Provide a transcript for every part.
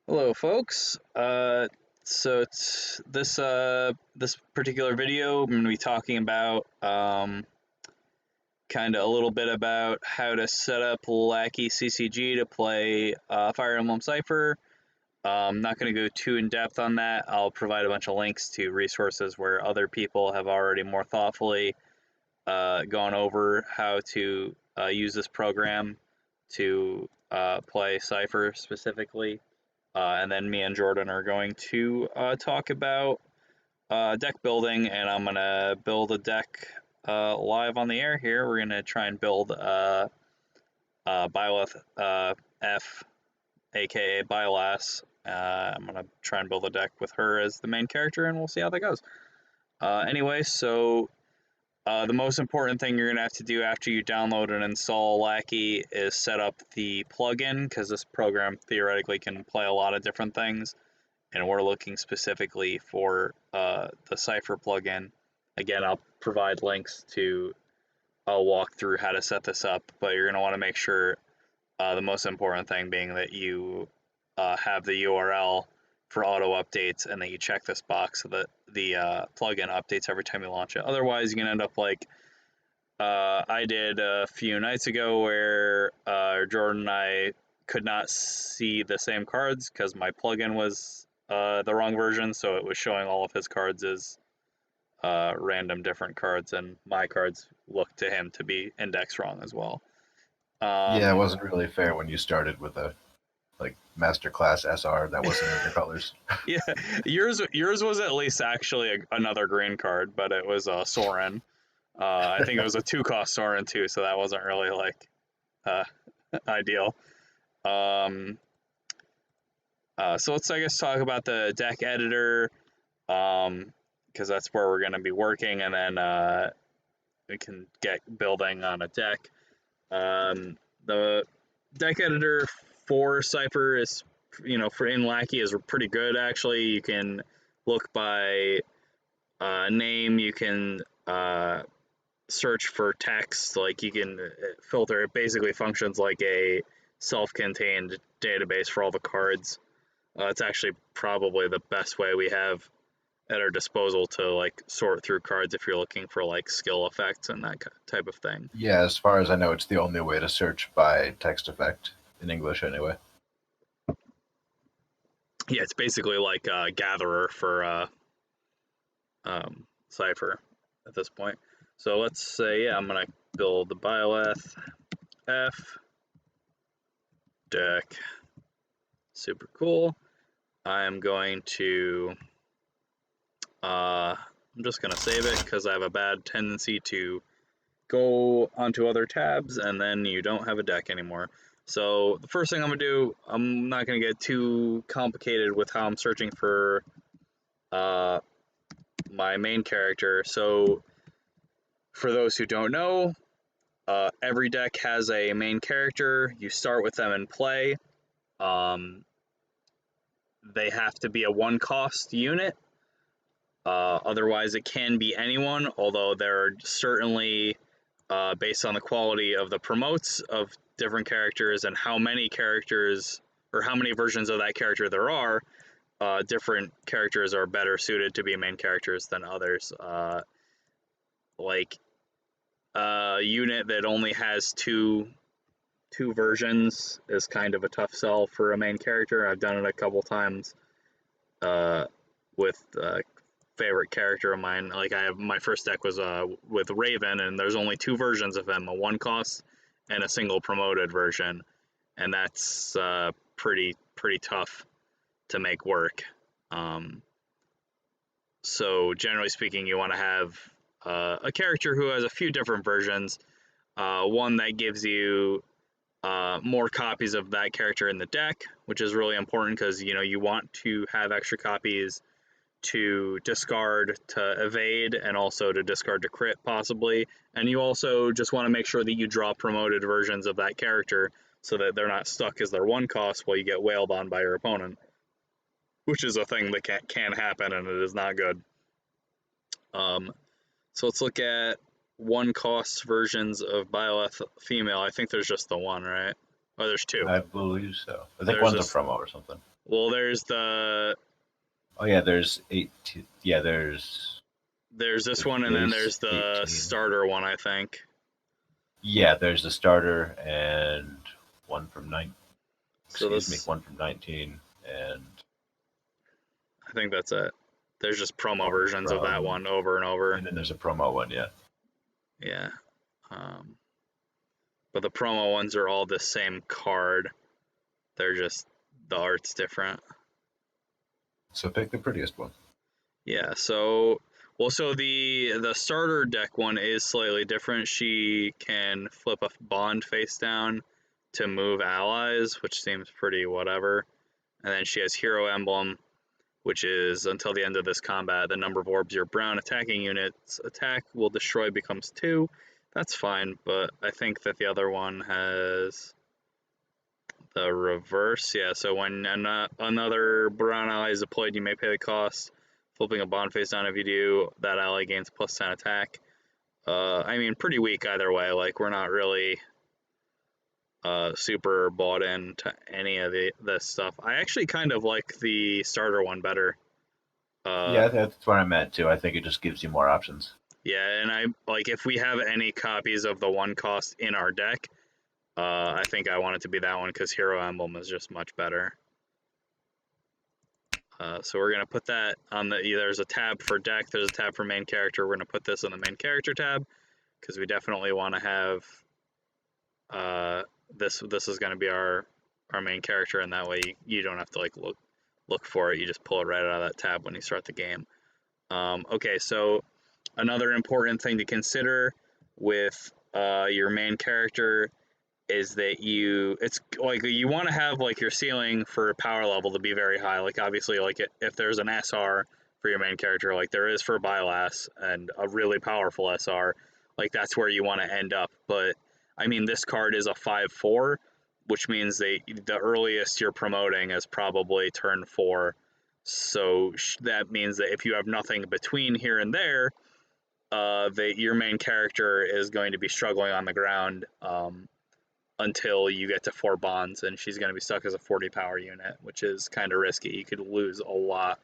Hello, folks. This particular video, I'm going to be talking about kind of a little bit about how to set up LackeyCCG to play Fire Emblem Cipher. I'm not going to go too in depth on that. I'll provide a bunch of links to resources where other people have already more thoughtfully gone over how to use this program to play Cipher specifically. And then me and Jordan are going to talk about deck building, and I'm going to build a deck live on the air here. We're going to try and build Byleth F, aka Byleth. I'm going to try and build a deck with her as the main character, and we'll see how that goes. Anyway, so the most important thing you're going to have to do after you download and install Lackey is set up the plugin, because this program theoretically can play a lot of different things, and we're looking specifically for the Cipher plugin. Again, I'll provide links to walk through how to set this up, but you're going to want to make sure the most important thing being that you have the URL for auto updates, and that you check this box so that the plugin updates every time you launch it. Otherwise, you can end up like I did a few nights ago, where Jordan and I could not see the same cards because my plugin was the wrong version, so it was showing all of his cards as random different cards, and my cards looked to him to be indexed wrong as well. Yeah, it wasn't really fair when you started with a masterclass SR that wasn't in your colors. Yeah, yours was at least actually another green card, but it was a Soren. I think it was a 2-cost Soren too, so that wasn't really like ideal. So let's, I guess, talk about the deck editor, because that's where we're going to be working, and then we can get building on a deck. The deck editor for Cipher is, for in Lackey, is pretty good, actually. You can look by name, you can search for text, like you can filter. It basically functions like a self-contained database for all the cards. It's actually probably the best way we have at our disposal to like sort through cards if you're looking for like skill effects and that type of thing. Yeah, as far as I know, it's the only way to search by text effect in English, anyway. Yeah, it's basically like a gatherer for Cipher at this point. So let's say, I'm gonna build the Byleth F deck. Super cool. I'm going to I'm just gonna save it because I have a bad tendency to go onto other tabs and then you don't have a deck anymore. So the first thing I'm gonna do, I'm not gonna get too complicated with how I'm searching for my main character. So for those who don't know, every deck has a main character. You start with them in play. They have to be a 1-cost unit. Otherwise, it can be anyone, although there are certainly, based on the quality of the promotes of different characters and how many characters or how many versions of that character there are, different characters are better suited to be main characters than others. Like a unit that only has two versions is kind of a tough sell for a main character. I've done it a couple times with a favorite character of mine. Like my first deck was with Raven, and there's only 2 versions of him, a 1-cost and a single promoted version, and that's pretty tough to make work. So generally speaking, you want to have a character who has a few different versions, one that gives you more copies of that character in the deck, which is really important because you want to have extra copies to discard to evade, and also to discard to crit possibly, and you also just want to make sure that you draw promoted versions of that character so that they're not stuck as their 1-cost while you get wailed on by your opponent, which is a thing that can happen, and it is not good. So let's look at 1-cost versions of Byleth female. I think there's just the one, right? Oh, there's 2. I believe so. I think There's one's a promo or something. Well, there's the Oh yeah, there's 18. Yeah, there's this the one, and then base there's the 18. starter one, I think. Yeah, there's the starter and one from nine. So Excuse me, this, one from 19 and I think that's it. There's just promo one versions of that from, one over and over. and then there's a promo one. Yeah. Yeah. Um, but the promo ones are all the same card. They're just the art's different. So pick the prettiest one. Yeah. So well, so the starter deck one is slightly different. She can flip a bond face down to move allies, which seems pretty whatever. And then she has Hero Emblem, which is until the end of this combat, the number of orbs your brown attacking units attack will destroy becomes 2. That's fine, but I think that the other one has the reverse. Yeah, so when another brown ally is deployed, you may pay the cost. Flipping a bond face down, if you do, that ally gains plus 10 attack. I mean, pretty weak either way. Like, we're not really super bought into any of this stuff. I actually kind of like the starter one better. Yeah, that's where I'm at too. I think it just gives you more options. Yeah, and I like if we have any copies of the one cost in our deck, I think I want it to be that one because Hero Emblem is just much better. So we're gonna put that on the. There's a tab for deck. There's a tab for main character. We're gonna put this in the main character tab because we definitely want to have this. This is gonna be our main character, and that way you don't have to like look for it. You just pull it right out of that tab when you start the game. Okay, so another important thing to consider with your main character is that it's like you want to have like your ceiling for power level to be very high. Like obviously, like if there's an SR for your main character, like there is for Byleth and a really powerful SR, like that's where you want to end up. But I mean, this card is a 5/4, which means the earliest you're promoting is probably turn 4. So that means that if you have nothing between here and there, that your main character is going to be struggling on the ground until you get to 4 bonds, and she's going to be stuck as a 40 power unit, which is kind of risky. You could lose a lot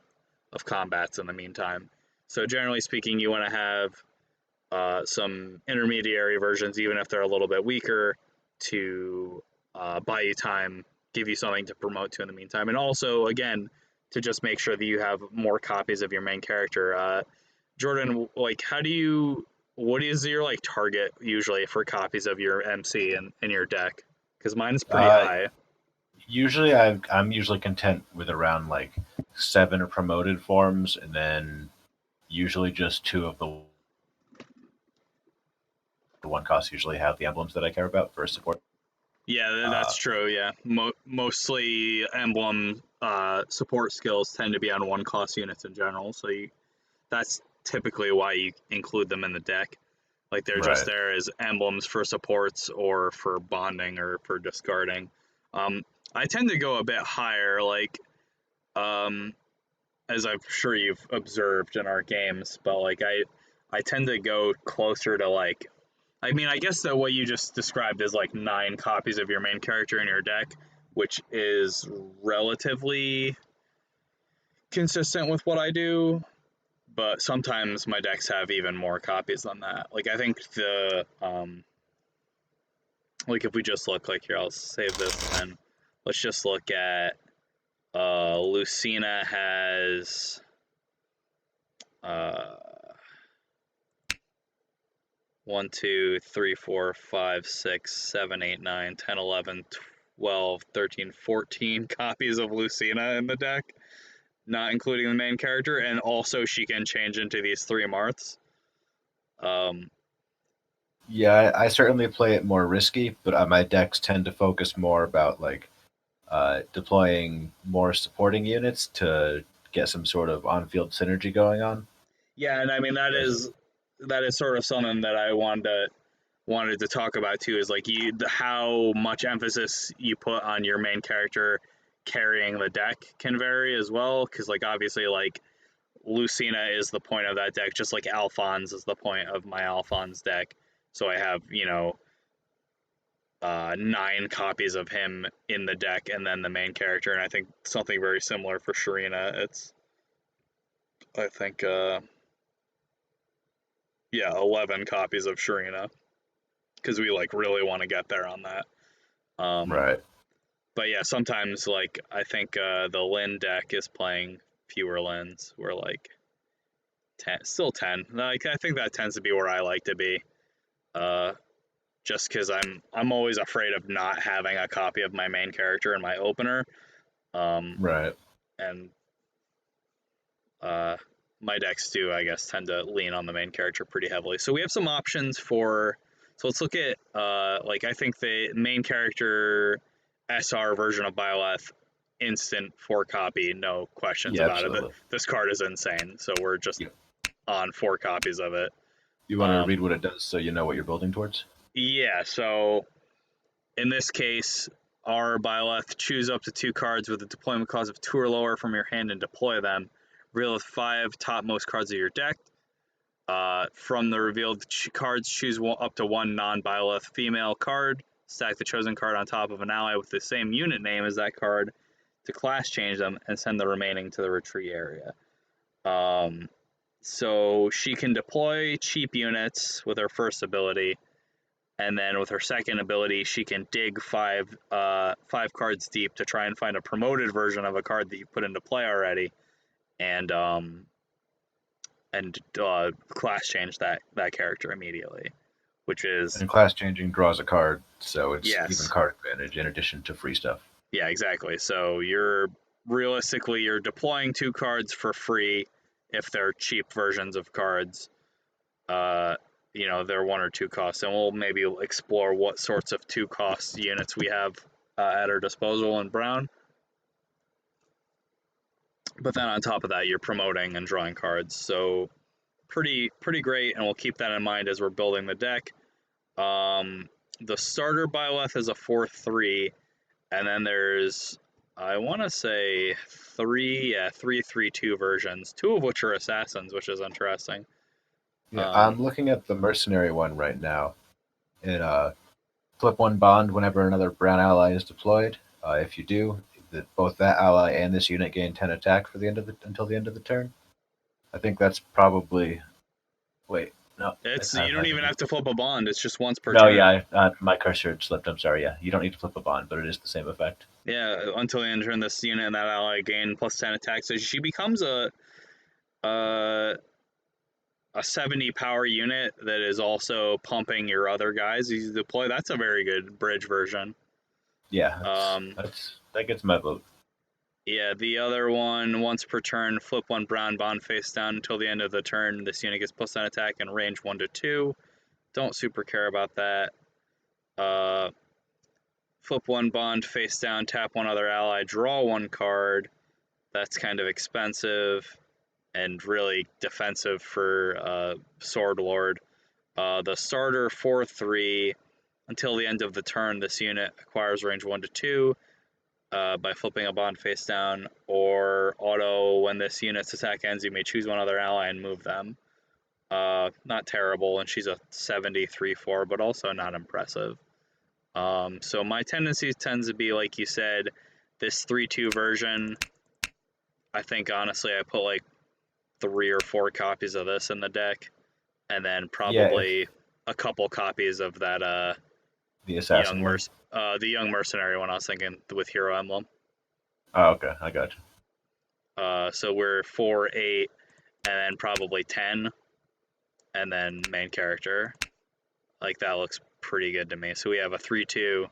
of combats in the meantime. So generally speaking, you want to have some intermediary versions, even if they're a little bit weaker, to buy you time, give you something to promote to in the meantime, and also again to just make sure that you have more copies of your main character. Jordan, like, what is your like target usually for copies of your MC in your deck? Because mine is pretty Uh, high. Usually, I'm usually content with around like 7 promoted forms, and then usually just 2 of the one costs usually have the emblems that I care about for support. Yeah, Uh, that's true. Yeah, mostly emblem support skills tend to be on one cost units in general, so that's typically why you include them in the deck. Like they're just right. there as emblems for supports or for bonding or for discarding. I tend to go a bit higher, like um, as I'm sure you've observed in our games, but like I tend to go closer to like I mean I guess that what you just described is like 9 copies of your main character in your deck, which is relatively consistent with what I do, but sometimes my decks have even more copies than that. Like I think like if we just look like here, I'll save this and let's just look at Lucina has uh 1, 2, 3, 4, 5, 6, 7, 8, 9, 10, 11, 12, 13, 14 copies of Lucina in the deck, not including the main character, and also she can change into these 3 Marths. Um, Yeah, I certainly play it more risky, but my decks tend to focus more about like deploying more supporting units to get some sort of on-field synergy going on. yeah, and I mean Yes. that is sort of something that I wanted to talk about too is like how much emphasis you put on your main character carrying the deck can vary as well because like obviously like Lucina is the point of that deck just like Alphonse is the point of my Alphonse deck, so I have 9 copies of him in the deck and then the main character. And I think something very similar for Sharina. It's, I think, 11 copies of Sharina because we like really want to get there on that. Right. But yeah, sometimes like I think the Lin deck is playing fewer Lins. We're like 10, still 10. Like I think that tends to be where I like to be. Just because I'm always afraid of not having a copy of my main character in my opener. Right. And my decks do, I guess, tend to lean on the main character pretty heavily. So we have some options for. So let's look at like I think the main character SR version of Byleth, instant 4 copy, no questions Yeah, about it. absolutely. This card is insane, so we're just Yep. on 4 copies of it. You want to read what it does so you know what you're building towards? Yeah, so in this case, our Byleth, choose up to 2 cards with a deployment cost of 2 or lower from your hand and deploy them. Reveal the 5 topmost cards of your deck. From the revealed cards, choose up to 1 non-Byleth female card. Stack the chosen card on top of an ally with the same unit name as that card to class change them and send the remaining to the retreat area. So she can deploy cheap units with her first ability, and then with her second ability, she can dig 5 cards deep to try and find a promoted version of a card that you put into play already, and class change that character immediately, which is And class changing draws a card, so it's even yes, card advantage in addition to free stuff. yeah, exactly. So you're deploying 2 cards for free if they're cheap versions of cards. They're 1 or 2 costs, and we'll maybe explore what sorts of 2 cost units we have at our disposal in Brown. But then on top of that, you're promoting and drawing cards, so pretty great, and we'll keep that in mind as we're building the deck. The starter Byleth is a 4/3, and then there's, I want to say, 3/3/2 versions, 2 of which are assassins, which is interesting. Yeah, I'm looking at the mercenary one right now. It flip 1 bond whenever another brown ally is deployed. If you do, both that ally and this unit gain 10 attack for the end of until the end of the turn. I think that's probably. Wait, no. You don't even have to flip a bond. It's just once per No, turn. yeah, my cursor slipped. I'm sorry. Yeah, you don't need to flip a bond, but it is the same effect. Yeah, until the end of turn, this unit and that ally gain plus 10 attack. So she becomes a 70 power unit that is also pumping your other guys you deploy. That's a very good bridge version. Yeah, that gets my vote. Yeah, the other one, once per turn, flip 1 brown bond face down until the end of the turn. This unit gets plus 10 attack and range 1 to 2. Don't super care about that. Flip 1 bond face down, tap 1 other ally, draw 1 card. That's kind of expensive and really defensive for Sword Lord. The starter 4/3, until the end of the turn, this unit acquires range 1 to 2 by flipping a bond face down, or auto, when this unit's attack ends, you may choose 1 other ally and move them. Not terrible, and she's a 73/4, but also not impressive. So my tendency tends to be, like you said, this 3/2 version. I think honestly I put like 3 or 4 copies of this in the deck, and then probably a couple copies of that the assassin one. The young mercenary one I was thinking with Hero Emblem. Oh, okay, I got you. So we're 4, 8, and then probably 10, and then main character. Like that looks pretty good to me. So we have a 3/2.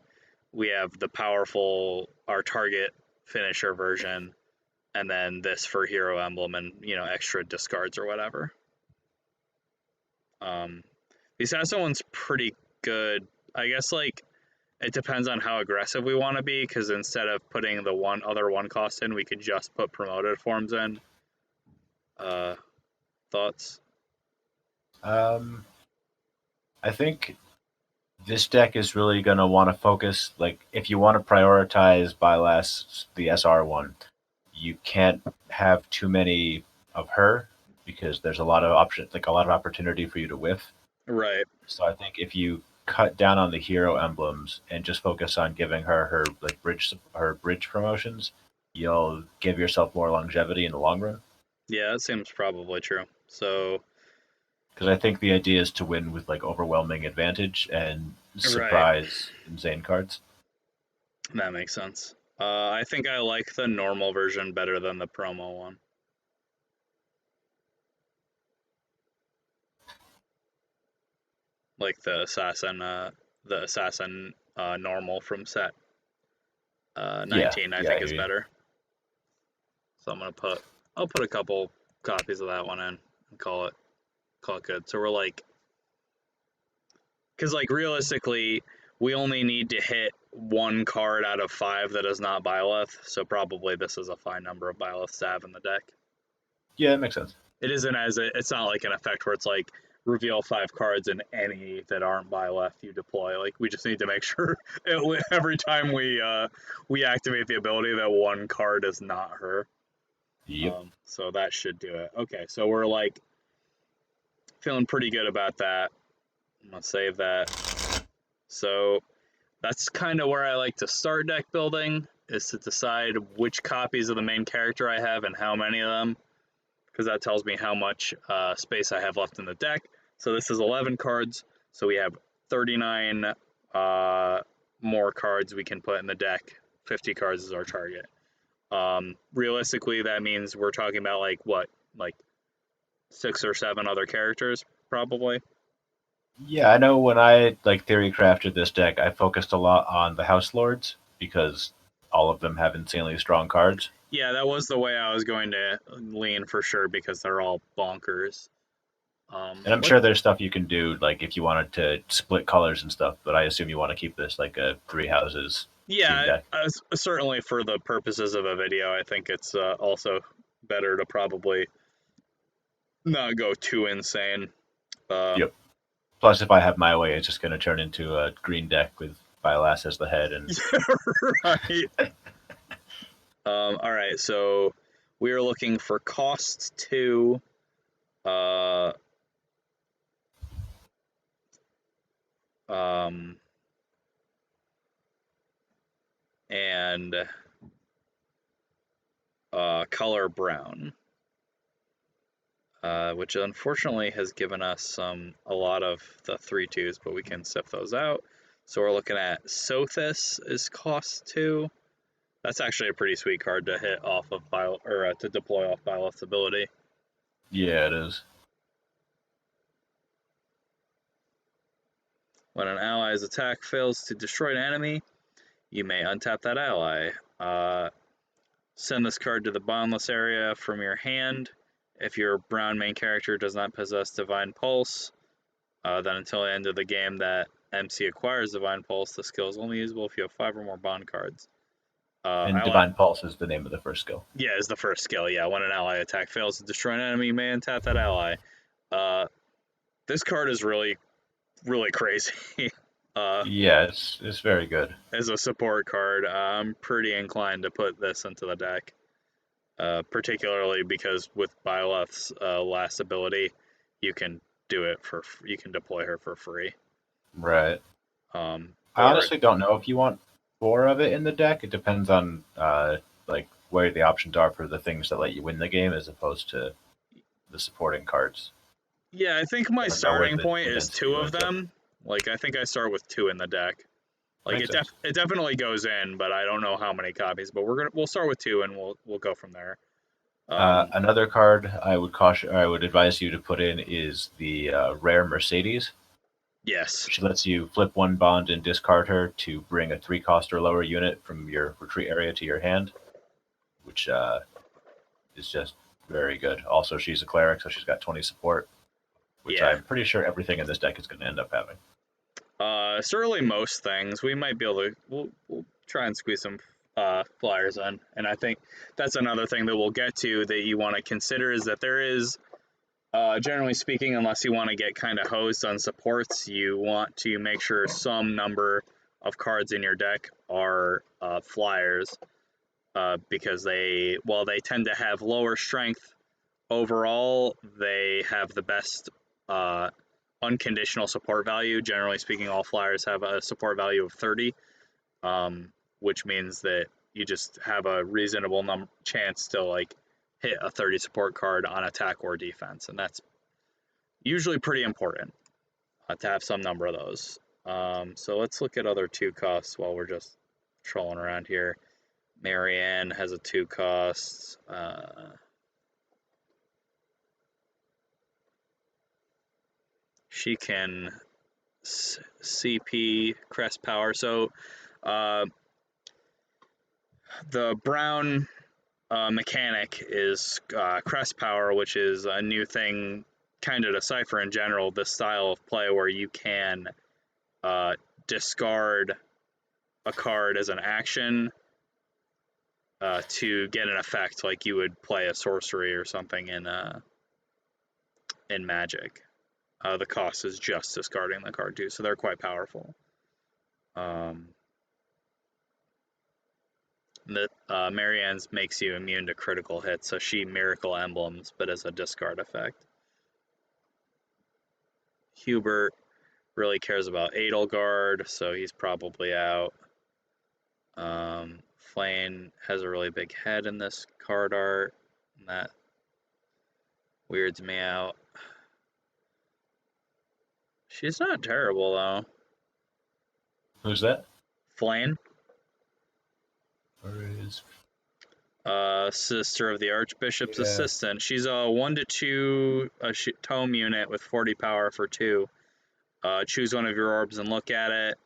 We have the powerful, our target finisher version, and then this for Hero Emblem and extra discards or whatever. The assassin one's pretty good. I guess like it depends on how aggressive we want to be, because instead of putting the other 1 cost in, we could just put promoted forms in. Thoughts? I think this deck is really going to want to focus, like, if you want to prioritize Byleth, the SR one, you can't have too many of her because there's a lot of options, like a lot of opportunity for you to whiff. Right. So I think if you cut down on the hero emblems and just focus on giving her bridge promotions, you'll give yourself more longevity in the long run. Yeah, that seems probably true. So, because I think the idea is to win with like overwhelming advantage and right, surprise insane cards. that makes sense. I think I like the normal version better than the promo one. Like the assassin normal from set 19, I Yeah, I think hear is you. better. So I'll put a couple copies of that one in and call it good. So we're like, because like realistically, we only need to hit one card out of 5 that is not Byleth. So probably this is a fine number of Byleths to have in the deck. Yeah, that makes sense. It isn't it's not like an effect where it's like reveal 5 cards and any that aren't Byleth you deploy. Like we just need to make sure every time we activate the ability that one card is not her. Yep. So that should do it. Okay, so we're like feeling pretty good about that. I'm gonna save that. So that's kind of where I like to start deck building, is to decide which copies of the main character I have and how many of them, because that tells me how much space I have left in the deck. So this is 11 cards, so we have 39 more cards we can put in the deck. 50 cards is our target. Realistically, that means we're talking about like 6 or 7 other characters, probably. Yeah, I know when I like theory crafted this deck, I focused a lot on the House Lords because all of them have insanely strong cards. Yeah, that was the way I was going to lean for sure, because they're all bonkers. And I'm sure there's stuff you can do, like if you wanted to split colors and stuff, but I assume you want to keep this like a 3 houses team Yeah, deck. certainly for the purposes of a video, I think it's also better to probably not go too insane. Yep. Plus, if I have my way, it's just going to turn into a green deck with Byleth as the head. And right. All right, so we are looking for cost 2. And color brown, which unfortunately has given us a lot of the 3/2s, but we can sift those out. So we're looking at Sothis is cost 2. That's actually a pretty sweet card to hit off of to deploy off Byleth's ability. yeah, it is. When an ally's attack fails to destroy an enemy, you may untap that ally. Send this card to the boundless area from your hand. If your brown main character does not possess Divine Pulse, then until the end of the game that MC acquires Divine Pulse, the skill is only usable if you have 5 or more bond cards. And Divine Pulse is the name of the first skill. Yeah, is the first skill. Yeah, when an ally attack fails to destroy an enemy, you may untap that ally. This card is really, really crazy. Yeah, it's very good. As a support card, I'm pretty inclined to put this into the deck. Particularly because with Byleth's last ability, you can deploy her for free. Right. I Or honestly don't know if you want 4 of it in the deck. It depends on like where the options are for the things that let you win the game, as opposed to the supporting cards. yeah, I think my I don't know where starting the point is density 2 of ends up. them. Like I think I start with 2 in the deck. Like Makes sense. it definitely goes in, but I don't know how many copies. But we'll start with 2 and we'll go from there. Another card I would advise you to put in is the rare Mercedes. Yes. She lets you flip 1 bond and discard her to bring a 3-cost or lower unit from your retreat area to your hand, which is just very good. Also, she's a cleric, so she's got 20 support, which Yeah. I'm pretty sure everything in this deck is going to end up having. Certainly most things. We might be able to. We'll try and squeeze some flyers in, and I think that's another thing that we'll get to that you want to consider is that there is, generally speaking, unless you want to get kind of hosed on supports, you want to make sure some number of cards in your deck are flyers, because while they tend to have lower strength overall, they have the best unconditional support value. Generally speaking, all flyers have a support value of 30, which means that you just have a reasonable chance to like hit a 30 support card on attack or defense, and that's usually pretty important to have some number of those. So let's look at other 2 costs while we're just trolling around here. Marianne has a 2 cost. She can CP crest power. So the brown mechanic is crest power, which is a new thing kind of to Cipher in general, the style of play where you can discard a card as an action to get an effect, like you would play a sorcery or something in Magic. The cost is just discarding the card too, so they're quite powerful. Marianne's makes you immune to critical hits, so she Miracle Emblems, but as a discard effect. Hubert really cares about Edelgard, so he's probably out. Flane has a really big head in this card art, and that weirds me out. She's not terrible, though. Who's that? Flane. Where is... Sister of the Archbishop's assistant. She's a 1/2 tome unit with 40 power for 2. Choose one of your orbs and look at it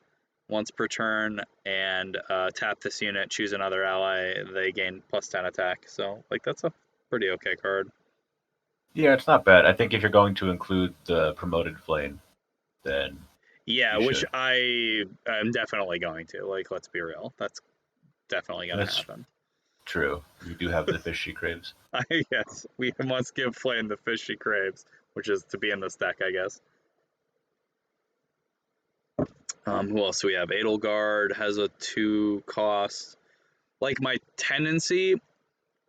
once per turn, and tap this unit, choose another ally, they gain +10 attack. So, like, that's a pretty okay card. Yeah, it's not bad. I think if you're going to include the promoted Flame, then... Yeah, which I am definitely going to. Like, let's be real. That's definitely going to happen. True. You do have the fish she craves. Yes, we must give Flame the fish she craves, which is to be in this deck, I guess. Who else do we have? Edelgard has a 2 cost. Like, my tendency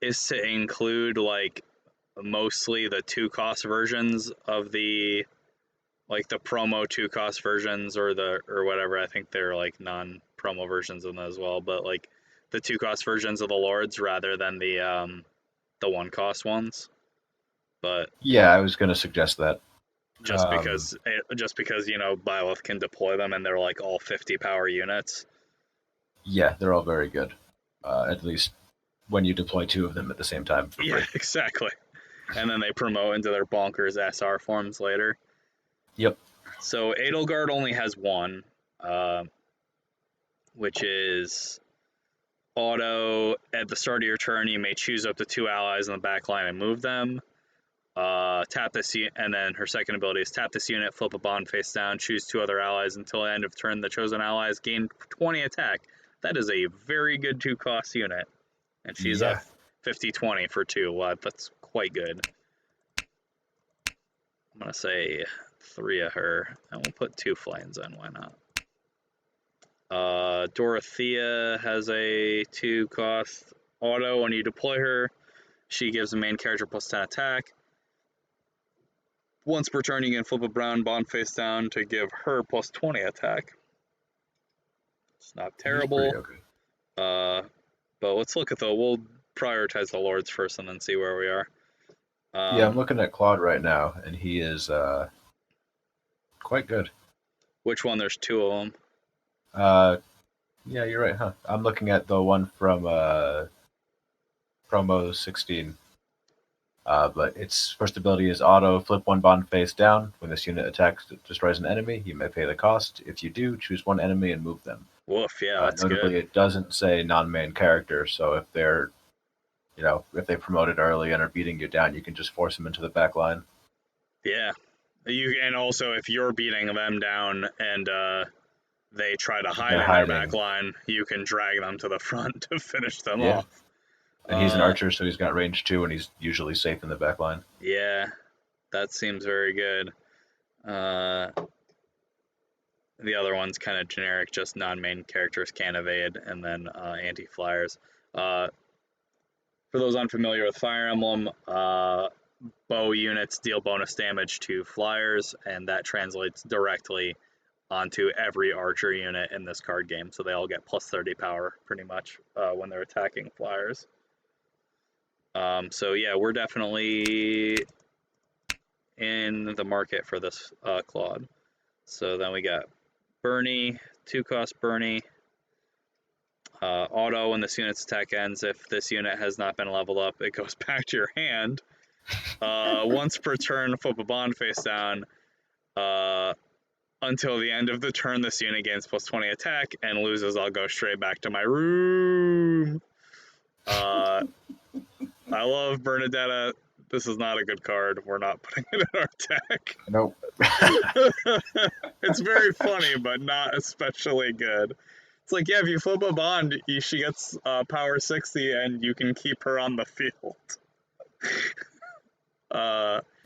is to include, like, mostly the 2 cost versions of the, like, the promo 2 cost versions or whatever. I think they're, like, non-promo versions of them as well, but, like, the 2 cost versions of the Lords rather than the 1 cost ones. But yeah, I was going to suggest that. Just because you know, Byleth can deploy them and they're like all 50 power units. Yeah, they're all very good. At least when you deploy 2 of them at the same time. For free. Exactly. And then they promote into their bonkers SR forms later. Yep. So Edelgard only has 1, which is auto. At the start of your turn, you may choose up to 2 allies in the back line and move them. Tap this, and then her second ability is tap this unit, flip a bond face down, choose 2 other allies until the end of turn. The chosen allies gain 20 attack. That is a very good 2 cost unit, and she's a 50/20 for 2. Wow, that's quite good. I'm gonna say 3 of her, and we'll put 2 Flames in. Why not? Dorothea has a 2 cost auto. When you deploy her, she gives the main character +10 attack. Once per turn, you can flip a brown bond face down to give her +20 attack. It's not terrible. Okay. But let's look at we'll prioritize the Lords first and then see where we are. Yeah, I'm looking at Claude right now, and he is quite good. Which one? There's 2 of them. Yeah, you're right, huh? I'm looking at the one from promo 16. But its first ability is auto, flip 1 bond face down. When this unit attacks, destroys an enemy, you may pay the cost. If you do, choose 1 enemy and move them. Woof, yeah, that's notably, good. It doesn't say non-main character, so if they're, if they promoted early and are beating you down, you can just force them into the back line. Yeah. And also, if you're beating them down and they try to hide in their back line, you can drag them to the front to finish them off. And he's an archer, so he's got range 2, and he's usually safe in the back line. Yeah, that seems very good. The other one's kind of generic, just non-main characters can evade, and then anti-flyers. For those unfamiliar with Fire Emblem, bow units deal bonus damage to flyers, and that translates directly onto every archer unit in this card game. So they all get plus 30 power pretty much when they're attacking flyers. So yeah, we're definitely in the market for this Claude. So then we got Bernie, 2-cost Bernie. Auto when this unit's attack ends. If this unit has not been leveled up, it goes back to your hand. Once per turn, flip a bond face down. Until the end of the turn, this unit gains plus 20 attack and loses. I'll go straight back to my room. I love Bernadetta. This is not a good card. We're not putting it in our deck. Nope. It's very funny, but not especially good. It's like, yeah, if you flip a bond, she gets power 60 and you can keep her on the field.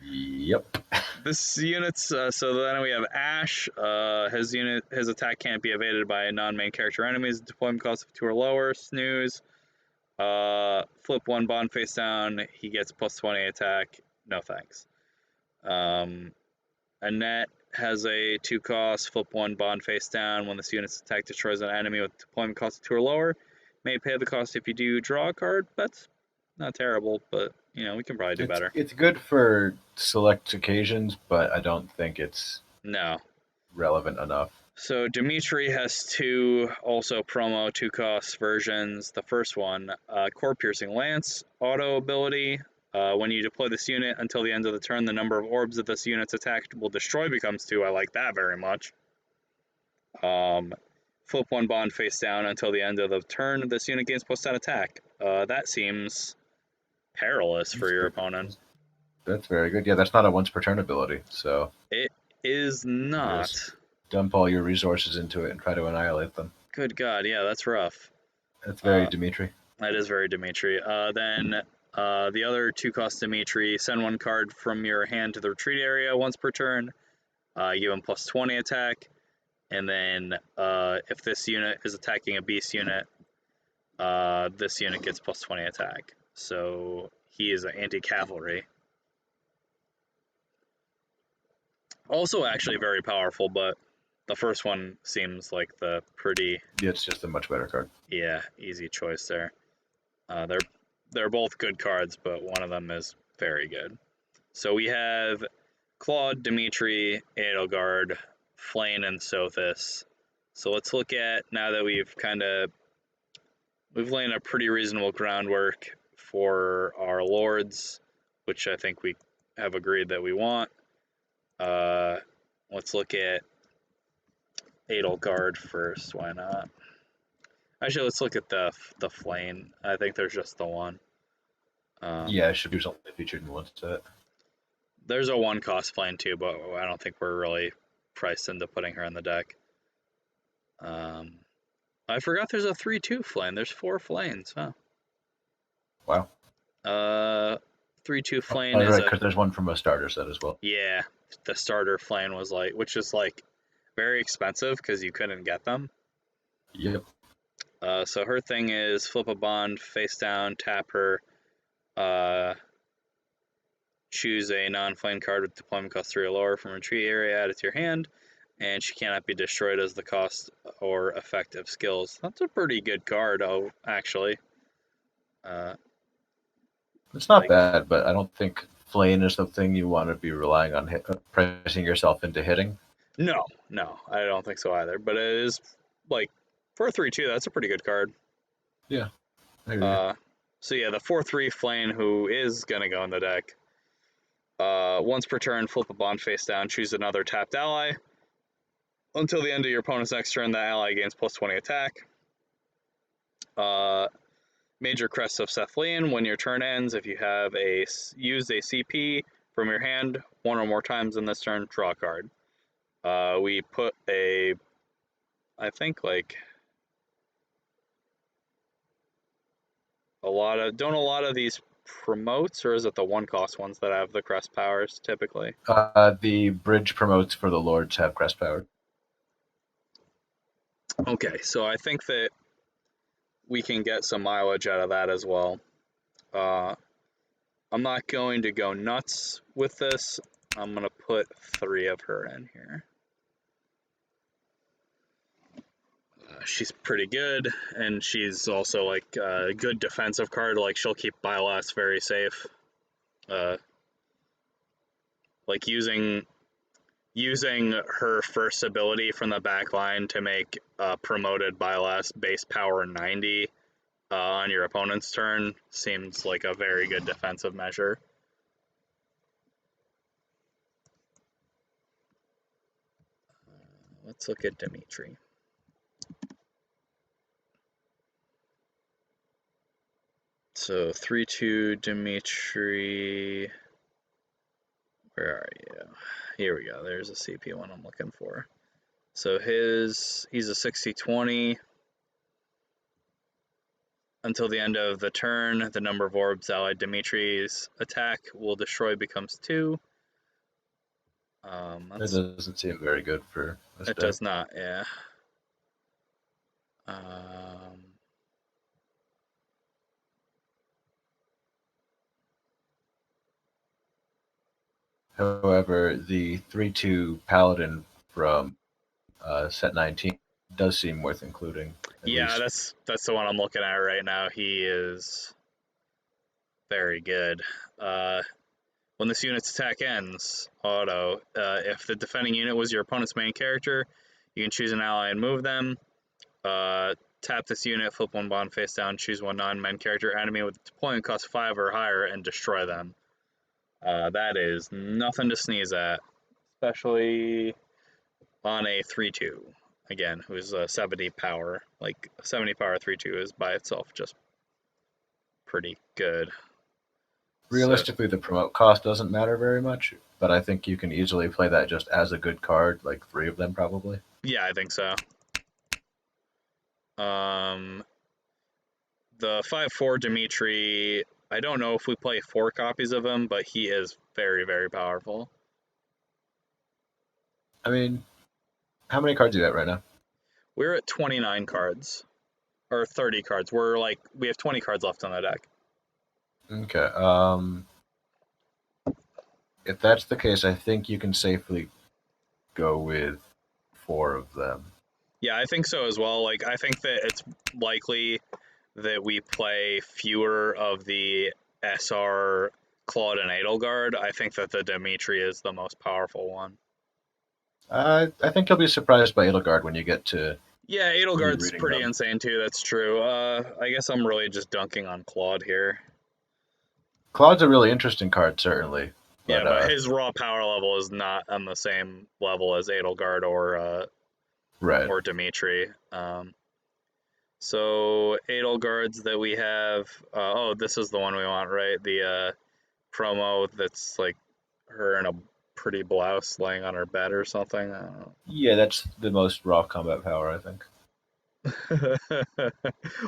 Yep. This unit's, so then we have Ash. His attack can't be evaded by non-main character enemies. Deployment cost of 2 or lower. Snooze. Flip 1 bond face down. He gets plus 20 attack. No thanks. Annette has a 2-cost. Flip 1 bond face down. When this unit's attack destroys an enemy with deployment cost of 2 or lower, may pay the cost if you do draw a card. That's not terrible, but you know we can probably do better. It's good for select occasions, but I don't think it's relevant enough. So Dimitri has 2 also promo 2-cost versions. The first one, Core Piercing Lance, auto ability. When you deploy this unit until the end of the turn, the number of orbs that this unit's attacked will destroy becomes 2. I like that very much. Flip 1 bond face down until the end of the turn. This unit gains plus 10 attack. That seems perilous for your opponent. That's very good. Yeah, that's not a once per turn ability, so it is not. Just dump all your resources into it and try to annihilate them. Good God, yeah, that's rough. That's very Dimitri. That is very Dimitri. Then the other 2-cost Dimitri, send 1 card from your hand to the retreat area once per turn. Give him plus 20 attack. And then if this unit is attacking a beast unit, this unit gets plus 20 attack. So he is an anti-cavalry. Also actually very powerful, but the first one seems like the pretty... Yeah, it's just a much better card. Yeah, easy choice there. They're both good cards, but one of them is very good. So we have Claude, Dimitri, Edelgard, Flayn, and Sothis. So let's look at, now that we've laid a pretty reasonable groundwork for our lords, which I think we have agreed that we want. Let's look at Edelgard first. Why not? Actually, let's look at the Flayn. I think there's just the one. Yeah, it should be something featured in one set. There's a 1-cost Flayn too, but I don't think we're really priced into putting her in the deck. I forgot there's a 3/2 Flayn. There's 4 Flayns, huh? Wow. 3/2 Flayn is right, because there's one from a starter set as well. Yeah, the starter Flayn was like, which is like very expensive because you couldn't get them. Yep. So her thing is flip a bond, face down, tap her, choose a non-flame card with deployment cost 3 or lower from retreat area, add it to your hand, and she cannot be destroyed as the cost or effect of skills. That's a pretty good card, actually. It's not bad, but I don't think Flayn is the thing you want to be relying on pressing yourself into hitting. No, I don't think so either. But it is, like, for a 3/2, that's a pretty good card. Yeah, I agree. So yeah, the 4/3 Flayn, who is going to go in the deck. Once per turn, flip a bond face down, choose another tapped ally. Until the end of your opponent's next turn, that ally gains plus 20 attack. Major Crest of Sethlian, when your turn ends, if you have used a CP from your hand 1 or more times in this turn, draw a card. We put I think like don't a lot of these promotes, or is it the 1-cost ones that have the crest powers typically? The bridge promotes for the lords have crest power. Okay, so I think that we can get some mileage out of that as well. I'm not going to go nuts with this. I'm going to put 3 of her in here. She's pretty good, and she's also like a good defensive card. Like she'll keep Byleth very safe. Like using her first ability from the back line to make promoted Byleth base power 90 on your opponent's turn seems like a very good defensive measure. Let's look at Dimitri. So 3-2 Dimitri. Where are you? Here we go. There's a CP one I'm looking for. So he's a 60-20. Until the end of the turn, the number of orbs allied Dimitri's attack will destroy becomes 2. That doesn't seem very good for this It deck. does not, yeah. However, the 3-2 Paladin from set 19 does seem worth including. Yeah, that's the one I'm looking at right now. He is very good. When this unit's attack ends, auto, if the defending unit was your opponent's main character, you can choose an ally and move them. Tap this unit, flip 1 bond face down, choose 1 non-main character enemy with deployment cost 5 or higher, and destroy them. That is nothing to sneeze at, especially on a 3-2. Again, who's a 70 power. Like, 70 power 3-2 is by itself just pretty good. Realistically, the promote cost doesn't matter very much, but I think you can easily play that just as a good card, like 3 of them probably. Yeah, I think so. The 5-4 Dimitri, I don't know if we play 4 copies of him, but he is very, very powerful. I mean, how many cards are you at right now? We're at 29 cards. Or 30 cards. We have 20 cards left on the deck. Okay. If that's the case, I think you can safely go with 4 of them. Yeah, I think so as well. Like, I think that it's likely that we play fewer of the SR Claude and Edelgard. I think that the Dimitri is the most powerful one. I think you'll be surprised by Edelgard when you get to. Yeah, Edelgard's pretty insane too. That's true. I guess I'm really just dunking on Claude here. Claude's a really interesting card, certainly. But his raw power level is not on the same level as Edelgard or Dimitri. So Edelgards that we have. This is the one we want, right? The promo that's like her in a pretty blouse laying on her bed or something. I don't know. Yeah, that's the most raw combat power, I think.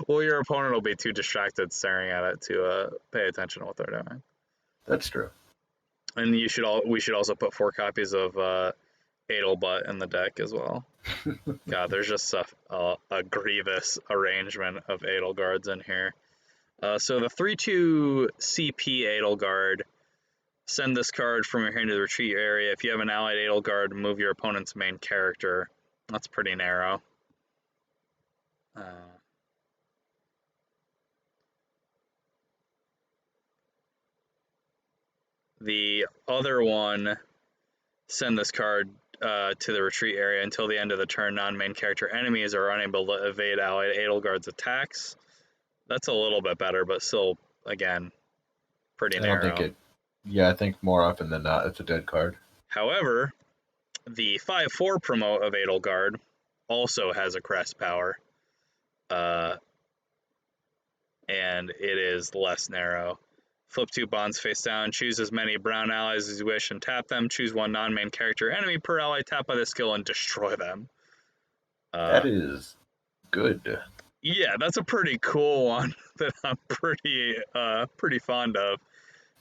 Well, your opponent will be too distracted staring at it to pay attention to what they're doing. That's true. And we should also put 4 copies of Edelbutt in the deck as well. God, there's just a grievous arrangement of Edelgards in here. So the 3-2 CP Edelgard, send this card from your hand to the retreat area. If you have an allied Edelgard, move your opponent's main character. That's pretty narrow. The other one, send this card to the retreat area until the end of the turn. Non-main character enemies are unable to evade allied Edelgard's attacks. That's a little bit better, but still, again, pretty narrow. I think more often than not, it's a dead card. However, the 5-4 promote of Edelgard also has a crest power. And it is less narrow. Flip 2 bonds face down, choose as many brown allies as you wish and tap them. Choose 1 non-main character enemy per ally, tap by the skill and destroy them. That is good. Yeah, that's a pretty cool one that I'm pretty fond of.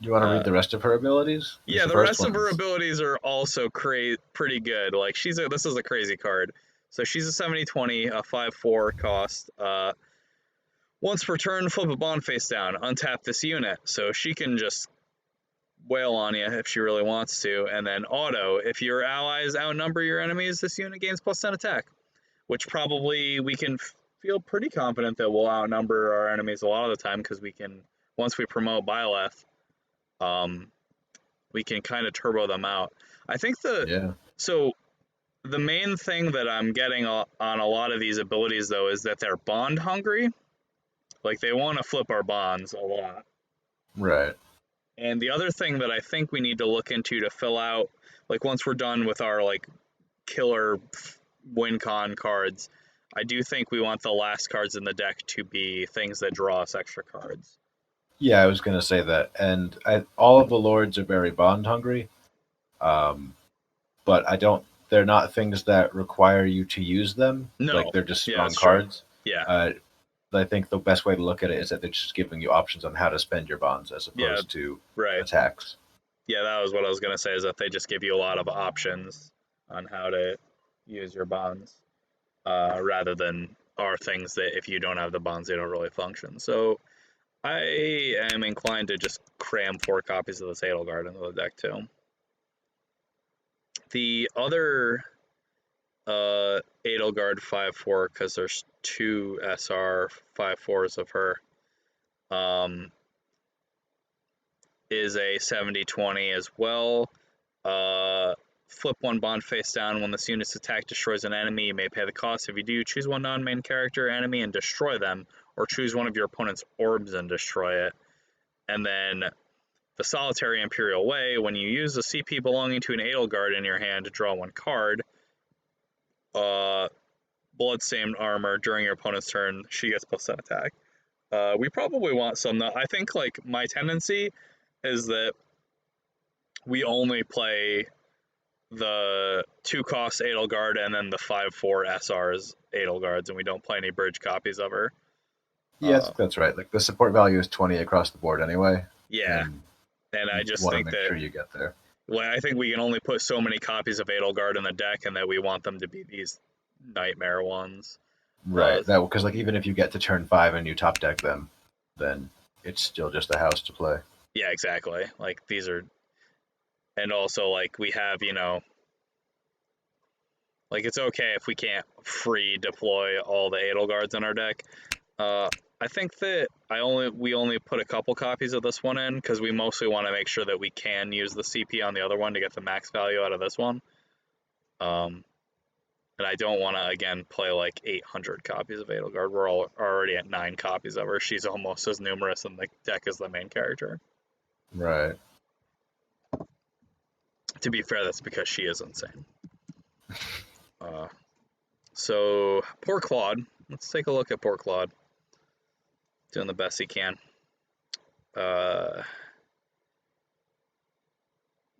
Do you want to read the rest of her abilities? Yeah, the rest of her abilities are also pretty good. Like this is a crazy card. So she's a 70-20, a 5-4 cost. Once per turn, flip a bond face down, untap this unit. So she can just wail on you if she really wants to, and then auto. If your allies outnumber your enemies, this unit gains +10 attack, which probably we can feel pretty confident that we'll outnumber our enemies a lot of the time because we can, once we promote Byleth, we can kind of turbo them out. I think so the main thing that I'm getting on a lot of these abilities though is that they're bond hungry. Like they want to flip our bonds a lot. Right. And the other thing that I think we need to look into to fill out, like once we're done with our like killer win con cards, I do think we want the last cards in the deck to be things that draw us extra cards. Yeah, I was going to say that. And all of the lords are very bond hungry. But they're not things that require you to use them. No. Like they're just Yeah, strong that's true. cards. Yeah. I think the best way to look at it is that they're just giving you options on how to spend your bonds as opposed to Right. attacks. Yeah, that was what I was going to say, is that they just give you a lot of options on how to use your bonds, rather than are things that if you don't have the bonds, they don't really function. So I am inclined to just cram 4 copies of this Edelgard into the deck too. The other Edelgard 5/4, because there's 2 SR 5/4s of her, is a 70/20 as well. Flip 1 bond face down. When this unit's attack destroys an enemy, you may pay the cost. If you do, choose 1 non-main character enemy and destroy them, or choose one of your opponent's orbs and destroy it. And then the Solitary Imperial Way, when you use a CP belonging to an Edelgard in your hand to draw 1 card, Bloodstained Armor during your opponent's turn, she gets +10 attack. We probably want some, though. I think like my tendency is that we only play the 2-cost Edelgard and then the 5/4 SRs Edelgards, and we don't play any bridge copies of her. Yeah, that's right. Like the support value is 20 across the board anyway. Yeah, and I just think that sure you get there. Well, I think we can only put so many copies of Edelgard in the deck, and that we want them to be these nightmare ones. Right. That because like even if you get to turn 5 and you top deck them, then it's still just a house to play. Yeah, exactly. Like these are, and also like we have, like it's okay if we can't free deploy all the Edelgards in our deck. I think that we only put a couple copies of this one in because we mostly want to make sure that we can use the CP on the other one to get the max value out of this one. And I don't want to, again, play like 800 copies of Edelgard. We're already at 9 copies of her. She's almost as numerous in the deck as the main character. Right. To be fair, that's because she is insane. So, poor Claude. Let's take a look at poor Claude. Doing the best he can.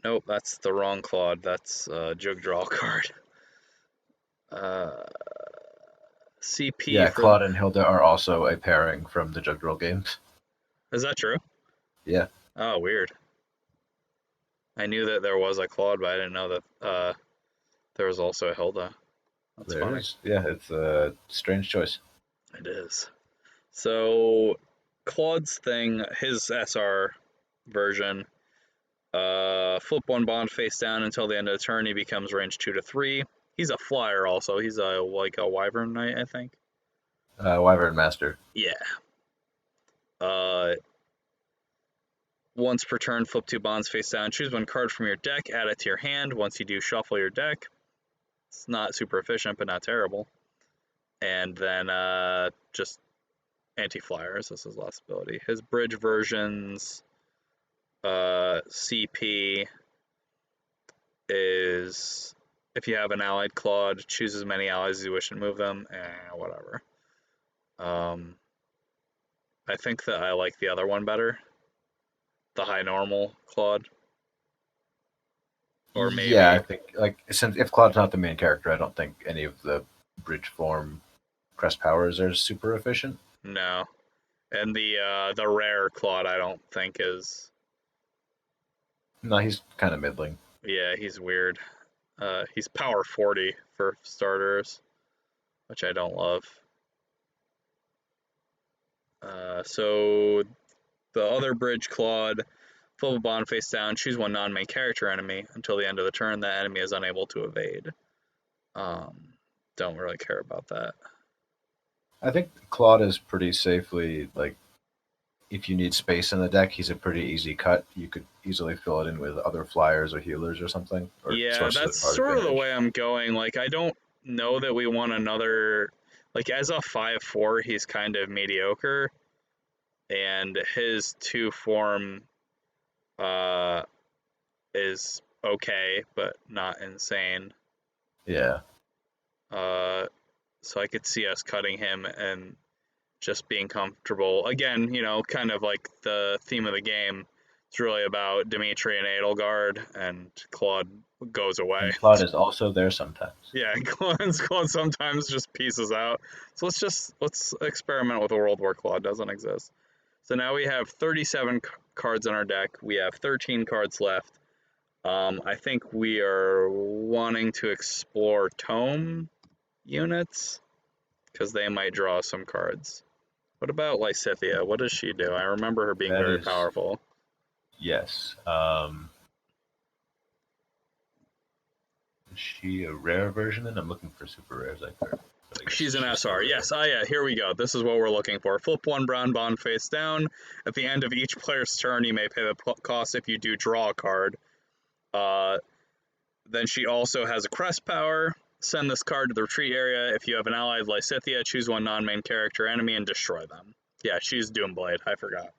Nope, that's the wrong Claude. That's a Jug Draw card. CP. Yeah, Claude and Hilda are also a pairing from the Jugdrill games. Is that true? Yeah. Oh, weird. I knew that there was a Claude, but I didn't know that there was also a Hilda. That's funny. Yeah, it's a strange choice. It is. So, Claude's thing, his SR version, flip 1 bond face down until the end of the turn. He becomes range 2 to 3. He's a flyer also. He's like a Wyvern Knight, I think. Wyvern Master. Yeah. Once per turn, flip 2 bonds face down. Choose 1 card from your deck, add it to your hand. Once you do, shuffle your deck. It's not super efficient, but not terrible. And then just anti-flyers. This is last ability. His bridge versions, CP is if you have an allied Claude, choose as many allies as you wish and move them. Whatever. I think that I like the other one better. The high normal Claude. Or maybe. Yeah, I think since if Claude's not the main character, I don't think any of the bridge form crest powers are super efficient. No. And the rare Claude I don't think is. No, he's kind of middling. Yeah, he's weird. He's power 40 for starters, which I don't love. So the other bridge Claude Flip a bond face down, choose one non-main character enemy. Until the end of the turn, that enemy is unable to evade. Don't really care about that. I think Claude is pretty safely, like, if you need space in the deck, he's a pretty easy cut. You could easily fill it in with other flyers or healers or something, or Yeah, sources that's of card sort of the advantage. way I'm going. Like, I don't know that we want another. Like, as a 5/4, he's kind of mediocre, and his 2 form uh, is okay, but not insane. Yeah. So I could see us cutting him and just being comfortable. Again, kind of like the theme of the game. It's really about Dimitri and Edelgard, and Claude goes away. And Claude is also there sometimes. Yeah, Claude sometimes just pieces out. So let's experiment with a world where Claude doesn't exist. So now we have 37 cards in our deck. We have 13 cards left. I think we are wanting to explore tome units because they might draw some cards. What about Lysithea? What does she do? I remember her being That very is, powerful. yes. Is she a rare version? And I'm looking for super rares. She's an SR. Yes. Oh, yeah. Here we go. This is what we're looking for. Flip 1 brown bond face down. At the end of each player's turn, you may pay the cost if you do draw a card. Then she also has a crest power. Send this card to the retreat area. If you have an allied Lysithea, choose one non-main character enemy and destroy them. Yeah, she's Doomblade. I forgot.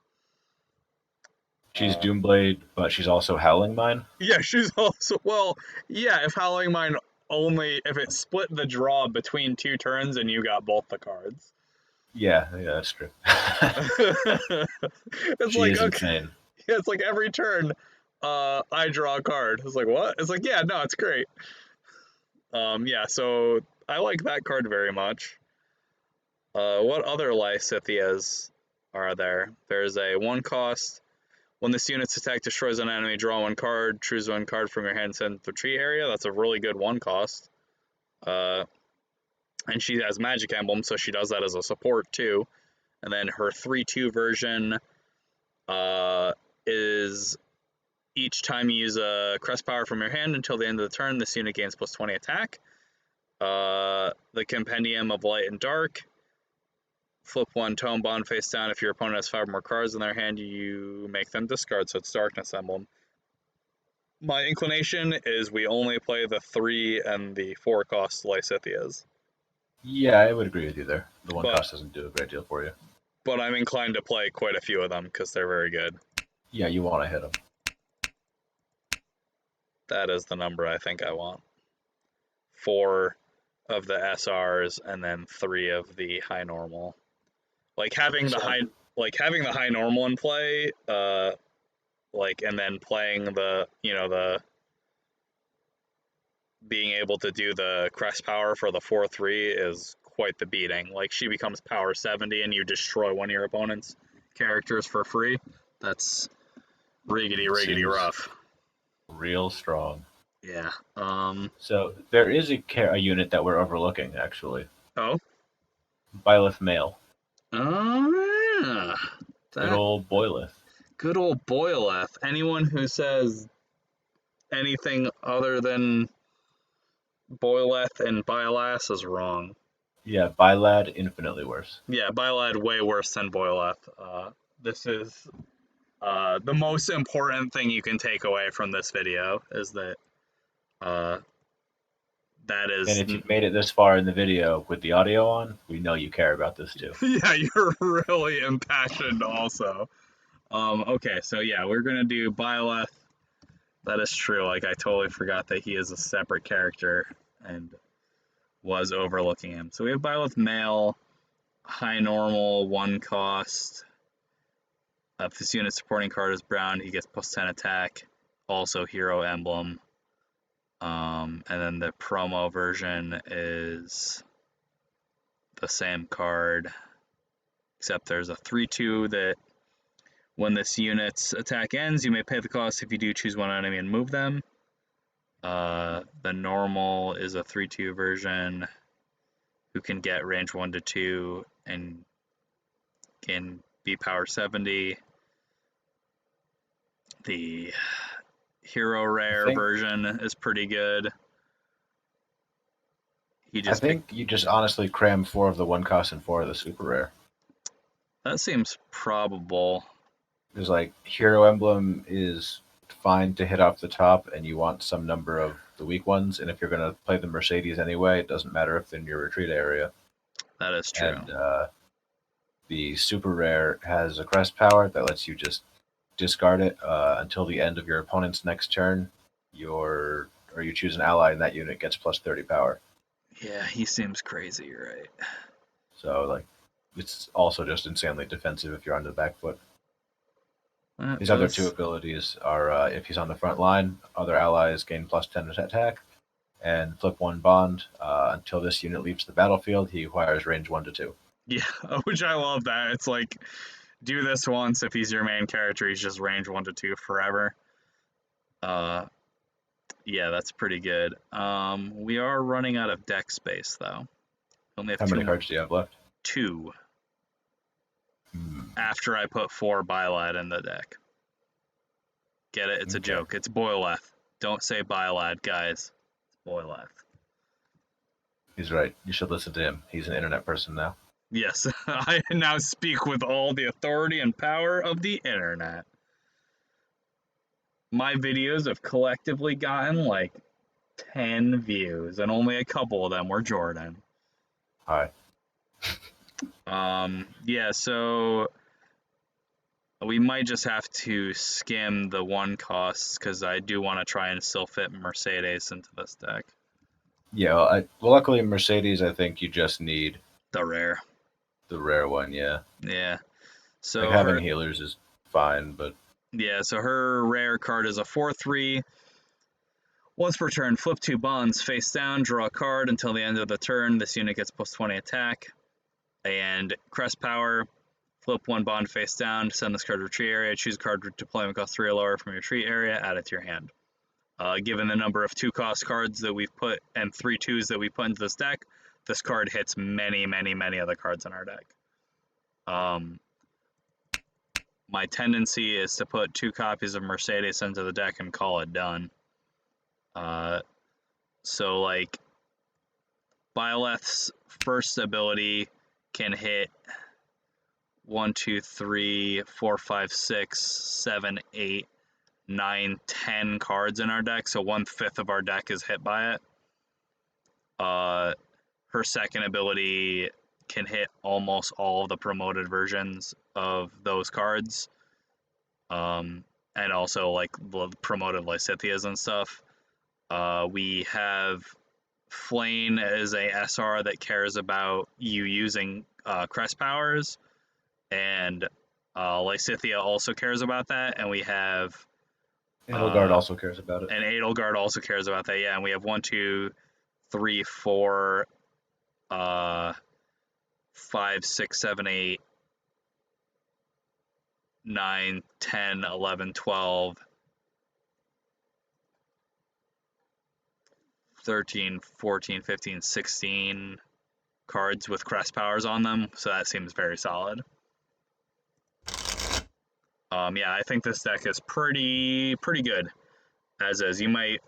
She's Doomblade, but she's also Howling Mine. Yeah, she's also yeah. If Howling Mine if it split the draw between 2 turns and you got both the cards. Yeah, that's true. It's she like is okay, insane. yeah, it's like every turn, I draw a card. It's like what? It's like yeah, no, it's great. Yeah, so I like that card very much. What other Lysithias are there? There's a 1 cost. When this unit's attack destroys an enemy, draw 1 card, choose 1 card from your hand, and send it to the retreat area. That's a really good 1 cost. And she has Magic Emblem, so she does that as a support too. And then her 3/2 version is each time you use a crest power from your hand until the end of the turn, this unit gains +20 attack. The Compendium of Light and Dark. Flip 1 tome bond face down. If your opponent has 5 more cards in their hand, you make them discard, so it's Darkness Emblem. My inclination is we only play the 3 and the 4 cost Lysithias. Yeah, I would agree with you there. The 1 But, cost doesn't do a great deal for you. But I'm inclined to play quite a few of them because they're very good. Yeah, you want to hit them. That is the number I think I want. 4 of the SRs and then 3 of the high normal. Like having the high normal in play, and then playing the being able to do the crest power for the 4/3 is quite the beating. Like she becomes power 70 and you destroy one of your opponent's characters for free. That's riggedy rough. Real strong. Yeah. So there is a unit that we're overlooking, actually. Oh. Byleth Male. Oh yeah. Good old Byleth. Good old Byleth. Anyone who says anything other than Byleth and Byleth is wrong. Yeah, Bylad infinitely worse. Yeah, Byleth way worse than Byleth. This is the most important thing you can take away from this video is that that is. And if you've made it this far in the video with the audio on, we know you care about this too. Yeah, you're really impassioned also. Okay, so yeah, we're gonna do Byleth. That is true. Like I totally forgot that he is a separate character and was overlooking him. So we have Byleth Male, high normal, 1 cost. If this unit supporting card is brown, he gets +10 attack. Also hero emblem. And then the promo version is the same card, except there's a 3/2 that when this unit's attack ends, you may pay the cost. If you do, choose 1 enemy and move them. The normal is a 3/2 version who can get range 1 to 2 and can be power 70. The hero rare think version is pretty good. He I just think picked. you just honestly cram 4 of the 1 cost and 4 of the super rare. That seems probable. Because like Hero Emblem is fine to hit off the top, and you want some number of the weak ones. And if you're gonna play the Mercedes anyway, it doesn't matter if they're in your retreat area. That is true. And the super rare has a crest power that lets you just discard it until the end of your opponent's next turn. Or you choose an ally, and that unit gets plus 30 power. Yeah, he seems crazy, you're right. So like, it's also just insanely defensive if you're on the back foot. His other 2 abilities are if he's on the front line, other allies gain plus 10 to attack, and flip 1 bond. Until this unit leaves the battlefield, he acquires range 1 to 2. Yeah, which I love that. It's like, do this once. If he's your main character, he's just range 1 to 2 forever. Yeah, that's pretty good. We are running out of deck space, though. Only have How many cards do you have left? 2. Hmm. After I put 4 Byleth in the deck. Get it? It's a joke. It's Byleth. Don't say Byleth, guys. It's Byleth. He's right. You should listen to him. He's an internet person now. Yes, I now speak with all the authority and power of the internet. My videos have collectively gotten like 10 views, and only a couple of them were Jordan. Hi. Yeah, so we might just have to skim the 1 costs because I do want to try and still fit Mercedes into this deck. Yeah, well, luckily Mercedes, I think you just need the rare one. Yeah. Yeah. So like having healers is fine, but yeah, so her rare card is a 4/3. Once per turn, flip 2 bonds face down, draw a card until the end of the turn. This unit gets plus 20 attack. And crest power, flip 1 bond face down, send this card to retreat area, choose a card with deployment cost 3 or lower from your retreat area, add it to your hand. Given the number of 2 cost cards that we've put and 3 2s that we put into this deck, this card hits many, many, many other cards in our deck. My tendency is to put 2 copies of Mercedes into the deck and call it done. So like Byleth's first ability can hit 1, 2, 3, 4, 5, 6, 7, 8, 9, 10 cards in our deck. So 1/5 of our deck is hit by it. Her second ability can hit almost all of the promoted versions of those cards. And also like the promoted Lysithias and stuff. We have Flane as a SR that cares about you using crest powers, and Lysithia also cares about that, and we have Edelgard also cares about it. And Edelgard also cares about that, yeah, and we have 1, 2, 3, 4, 5, 6, 7, 8, 9, 10, 11, 12, 13, 14, 15, 16 cards with crest powers on them, so that seems very solid. Yeah, I think this deck is pretty good as is. I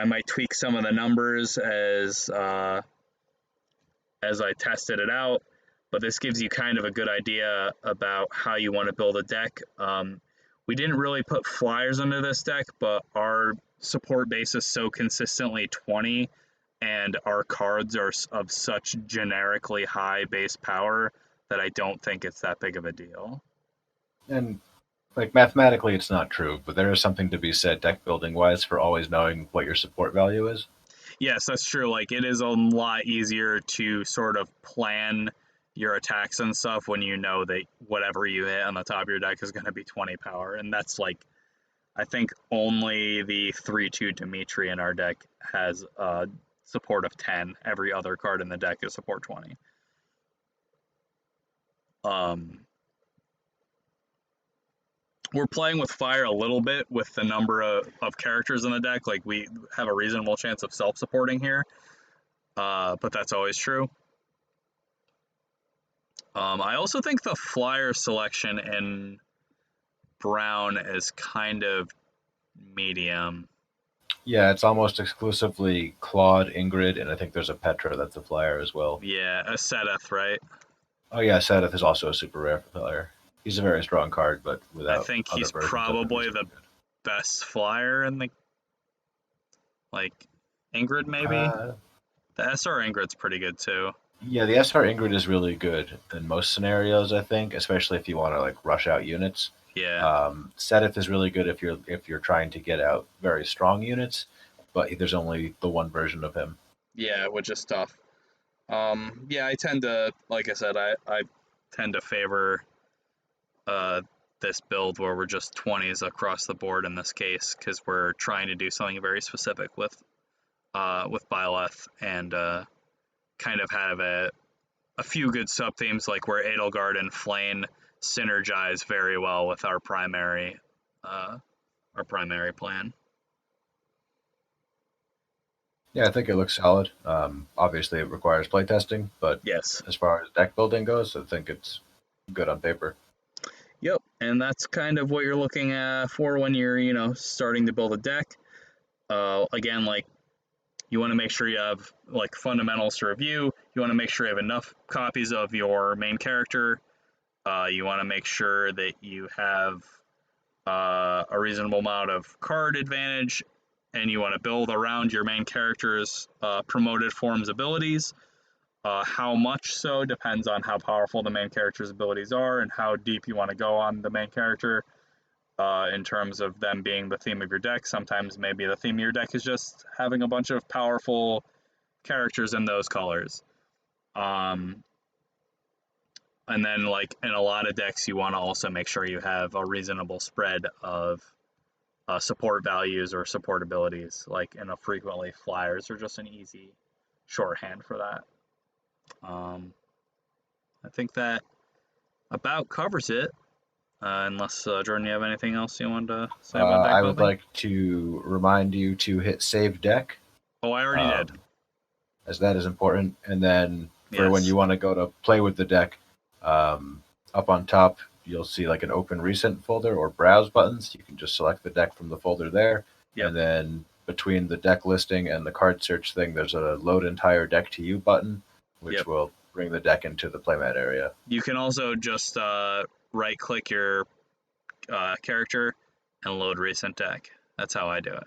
might tweak some of the numbers as I tested it out, but this gives you kind of a good idea about how you want to build a deck. We didn't really put flyers into this deck, but our support base is so consistently 20, and our cards are of such generically high base power that I don't think it's that big of a deal. And like mathematically it's not true, but there is something to be said deck building wise for always knowing what your support value is. Yes, that's true. Like, it is a lot easier to sort of plan your attacks and stuff when you know that whatever you hit on the top of your deck is going to be 20 power. And that's like, I think only the 3/2 Dimitri in our deck has support of 10. Every other card in the deck is support 20. We're playing with fire a little bit with the number of characters in the deck. Like, we have a reasonable chance of self-supporting here, but that's always true. I also think the flyer selection in brown is kind of medium. Yeah, it's almost exclusively Claude, Ingrid, and I think there's a Petra that's a flyer as well. Yeah, a Seteth, right? Oh yeah, Seth is also a super rare flyer. He's a very strong card, but I without think other he's versions of him, he's probably really the good. best flyer in the, like, Ingrid maybe? Uh, The SR Ingrid's pretty good too. yeah, the SR Ingrid is really good in most scenarios, I think, especially if you want to like rush out units. Yeah. Sedith is really good if you're trying to get out very strong units, but there's only the one version of him. Yeah, which is tough. Yeah, I tend to, like I said, I tend to favor uh, this build where we're just 20s across the board in this case because we're trying to do something very specific with Byleth and kind of have a few good sub themes like where Edelgard and Flame synergize very well with uh, our primary plan. Yeah, I think it looks solid. Obviously, it requires playtesting, but Yes. as far as deck building goes, I think it's good on paper. Yep, and that's kind of what you're looking at for when you're, starting to build a deck. Again, like you want to make sure you have like fundamentals to review. You want to make sure you have enough copies of your main character. You want to make sure that you have a reasonable amount of card advantage, and you want to build around your main character's promoted forms abilities. How much so depends on how powerful the main character's abilities are and how deep you want to go on the main character in terms of them being the theme of your deck. Sometimes maybe the theme of your deck is just having a bunch of powerful characters in those colors. Um, and then, like in a lot of decks, you want to also make sure you have a reasonable spread of support values or support abilities. Like frequently, flyers are just an easy shorthand for that. I think that about covers it. Unless Jordan, you have anything else you wanted to say about deck I would building? like to remind you to hit save deck, Oh, I already did. um, as that is important. And then for when Yes. you want to go to play with the deck, up on top, you'll see like an open recent folder or browse buttons. You can just select the deck from the folder there. Yep. And then between the deck listing and the card search thing, there's a load entire deck to you button, which Yep. will bring the deck into the playmat area. You can also just right click your character and load recent deck. That's how I do it.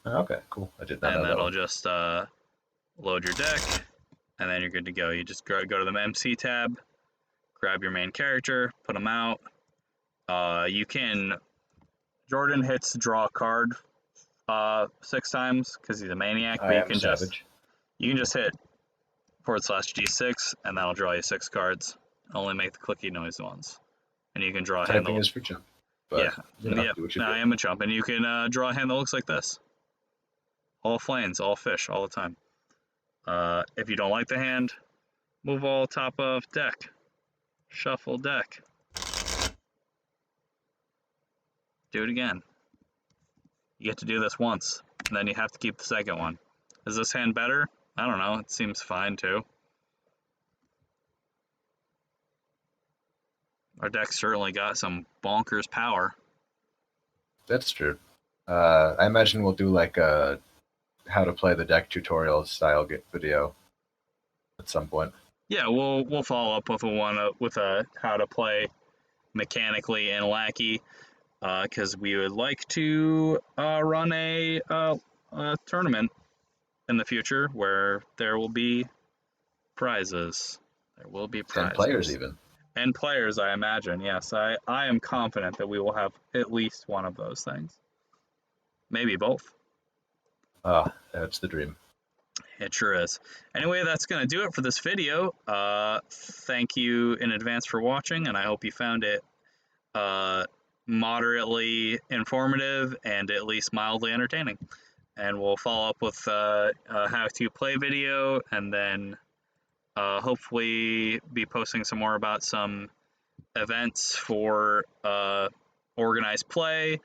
Okay, cool. I did not And know that that'll one. just load your deck, and then you're good to go. You just go to the MC tab, grab your main character, put them out. You can. Jordan hits draw a card 6 times because he's a maniac, but I am a savage. you can just hit /G6 and that'll draw you 6 cards. Only make the clicky noise once, and you can draw a hand. Typing is for chump, Yeah, but yep. do what you I do. am a chump, and you can draw a hand that looks like this. All flames, all fish, all the time. If you don't like the hand, move all top of deck. Shuffle deck. Do it again. You get to do this once, and then you have to keep the second one. Is this hand better? I don't know. It seems fine too. Our deck certainly got some bonkers power. That's true. I imagine we'll do like a how to play the deck tutorial style video at some point. Yeah, we'll follow up with a how to play mechanically in Lackey, because we would like to run a tournament in the future where there will be prizes. There will be And players prizes. even. And players, I imagine. Yes, I am confident that we will have at least one of those things. Maybe both. Ah, that's the dream. It sure is. Anyway, that's going to do it for this video. Thank you in advance for watching, and I hope you found it moderately informative and at least mildly entertaining. And we'll follow up with a how to play video, and then hopefully be posting some more about some events for organized play.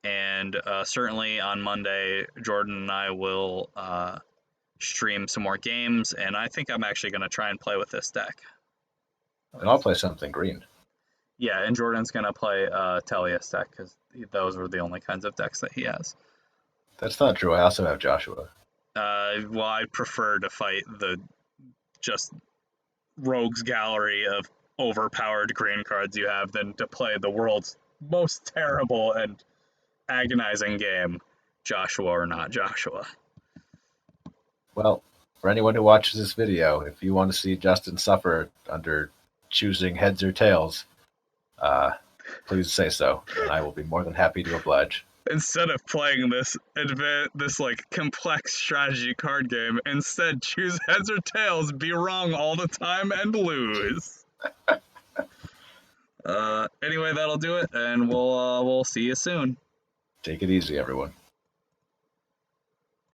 And certainly on Monday, Jordan and I will stream some more games, and I think I'm actually going to try and play with this deck. And I'll play something green. Yeah, and Jordan's gonna play Tellius deck because those were the only kinds of decks that he has. That's not true. I also have Joshua. Well, I prefer to fight the just rogues gallery of overpowered green cards you have than to play the world's most terrible and agonizing game, Joshua or not Joshua. Well, for anyone who watches this video, if you want to see Justin suffer under choosing heads or tails, please say so, and I will be more than happy to oblige. Instead of playing this like complex strategy card game, instead choose heads or tails, be wrong all the time, and lose. Anyway, that'll do it, and we'll see you soon. Take it easy, everyone.